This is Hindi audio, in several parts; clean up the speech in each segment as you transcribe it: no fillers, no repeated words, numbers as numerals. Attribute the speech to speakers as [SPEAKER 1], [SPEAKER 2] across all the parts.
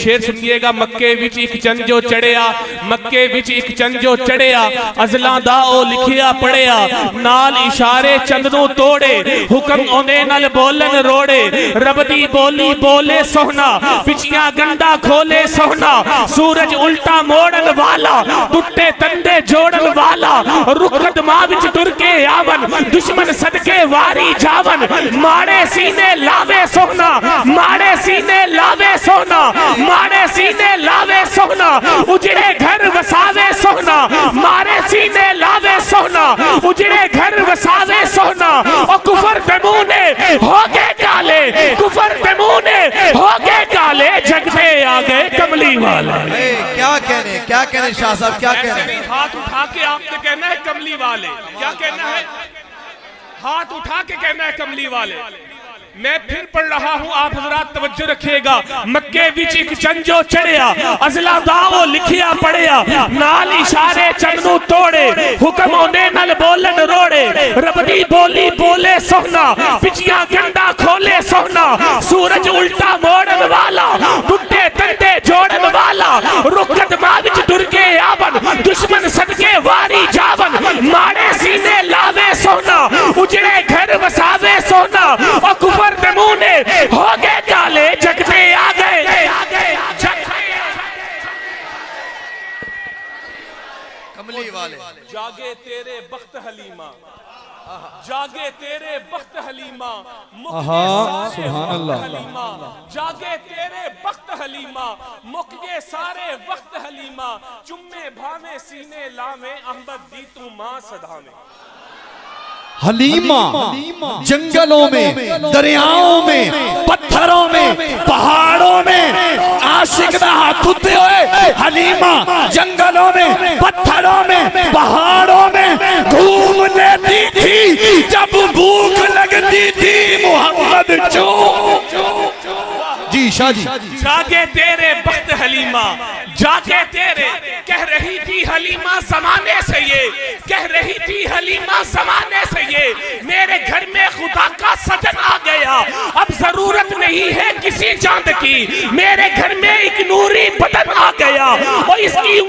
[SPEAKER 1] शेर सुनिएगा। मक्के विच एक चंद जो चढ़िया, मक्के विच एक चंद जो चढ़िया, अज़लां दा ओ लिखिया पढ़िया, नाल इशारे चंद नूं तोड़े, हुक्म ओंदे नाल बोलन रोड़े, रब दी बोली बोले सोहना, पिछियां गंदा खोले सोहना, सूरज उल्टा मोड़न वाला, टुट्टे तंदे जोड़न वाला, रुख कदमां विच टुर के आवन, दुश्मन सदके वारी जावन, माड़े सीने लावे सोहना, माड़े सीने लावे सोहना, माड़े सीने लावे सोहना, उजड़े घर वसावे सोहना, मारे सीने लावे सोहना, उजड़े घर वसावे सोहना, और कुफर पे मुने हो गए काले, कुफर पे मुने हो गए काले, जगते आ गए कमली वाले।
[SPEAKER 2] क्या कहने शाह साहब, क्या कहने?
[SPEAKER 1] हाथ उठा के आपने कहना है कमली वाले। क्या कहना है? हाथ उठा के कहना है कमली वाले। मैं फिर पढ़ रहा हूँ, आप हजरात तवज्जो रखिएगा। मक्के विच एक चंद जो चढ़िया, अज़लां दा ओ लिखिया पढ़िया, नाल इशारे चंद नूं तोड़े, हुक्म ओंदे नाल बोलन रोड़े, रब दी बोली बोले सोहना, पिछियां गंदा खोले सोहना, सूरज उल्टा मोड़न वाला, टुट्टे तंदे जोड़न वाला, रुख कदमां विच टुर के आवन, दुश्मन सदके वारी जावन, माड़े सीने लावे सोहना, उजड़े घर वसावे सोहना, और कुफर पे मुने हो गए काले, जगते आ गए।
[SPEAKER 2] कमली वाले।
[SPEAKER 1] जागे तेरे बख्त हलीमा, जागे तेरे बख्त हलीमा,
[SPEAKER 2] सुभान अल्लाह,
[SPEAKER 1] हलीमा, जागे तेरे बख्त हलीमा, मुक गए सारे वक्त हलीमा, चुम्मे भावे सीने लावे, अहमद दी तू मां सदावे।
[SPEAKER 2] हलीमा जंगलों में, दरियाओं में, पत्थरों में, पहाड़ों में, आशिक दा हाथ उठे हुए, हलीमा जंगलों में, पत्थरों में, पहाड़ों में घूम लेती थी, जब भूख लगती थी मोहम्मद जो। जी शाह जी।
[SPEAKER 1] जागे तेरे बख्त हलीमा, जागे तेरे, कह रही थी हलीमा ज़माने से ये, कह रही थी हलीमा ज़माने से ये, मेरे घर में खुदा का सजन आ गया, अब जरूरत नहीं है किसी चांद की, मेरे घर में एक नूरी बदन आ गया, और इसकी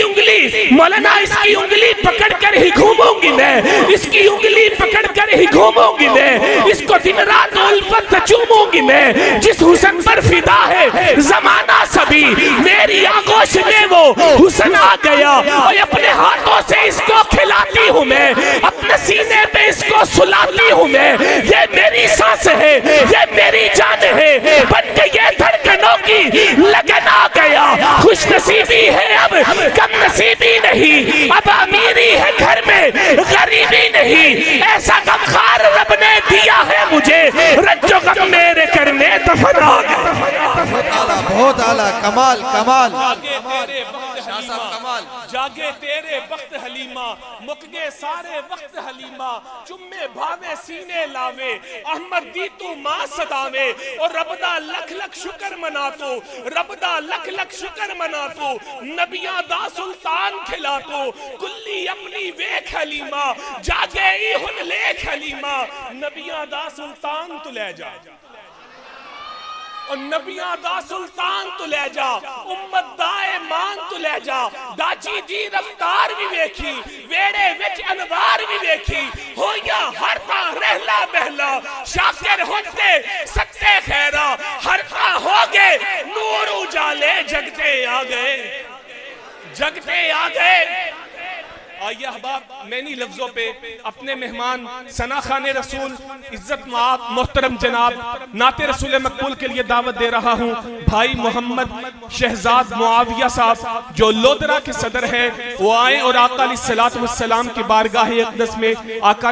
[SPEAKER 1] उंगली मौलाना, इसकी उंगली पकड़ कर ही घूमूंगी मैं, इसकी उंगली पकड़ कर ही घूमूंगी मैं, इसको दिन रात उल्फत से चूमूंगी मैं, जिस हुस्न पर फिदा है जमाना सभी, मेरी आगोश में वो हुस्न आ गया, और अपने हाथों से इसको खिलाती हूँ मैं, अपने सीने पे इसको सुलाती हूँ मैं, ये मेरी सांस है, ये मेरी जान है, बन के ये धड़कनों की लगन आ गया, खुश नसीबी है अब कम नसीबी नहीं, अब अमीरी है घर में गरीबी नहीं, ऐसा गमखार रब ने दिया है मुझे, रज्जो गम मेरे करने दफन आ गया।
[SPEAKER 2] बहुत आला, कमाल कमाल।
[SPEAKER 1] जागे तेरे वक्त हलीमा, मुक गए सारे वक्त हलीमा, चुम्मे भावे सीने लावे, अहमद दी तू मां सदावे, और रबदा लख लख शुक्र मना तो, रबदा लख लख शुक्र मना तो, नबियां दा सुल्तान खिला तो, कुल्ली अपनी वेख हलीमा, जागे ही हुन लेख हलीमा, नबियां दा सुल्तान तू ले जा, और नबियां दा सुल्तान तू ले जा, उम्मत दा ईमान तू ले जा, दाची दी रफ्तार भी वेखी, वेड़े विच अनवार भी वेखी, होया हर ता रहला बहला, शाकिर होते सत्ते खैरा, हर ता हो गए नूर उजाले, जगते आ गए, जगते आ गए। आइए अहबाब, मैं इन्हीं लफ्जों पे अपने मेहमान सना खाने रसूल इज्जत माब मोहतरम जनाब नाते रसूल मकबूल के लिए दावत दे रहा हूँ। भाई मोहम्मद शहजाद मुआविया साहब जो लोदरा के सदर हैं, वो आए और आका अलैहिस्सलातु वस्सलाम की बारगाह अक़दस में आका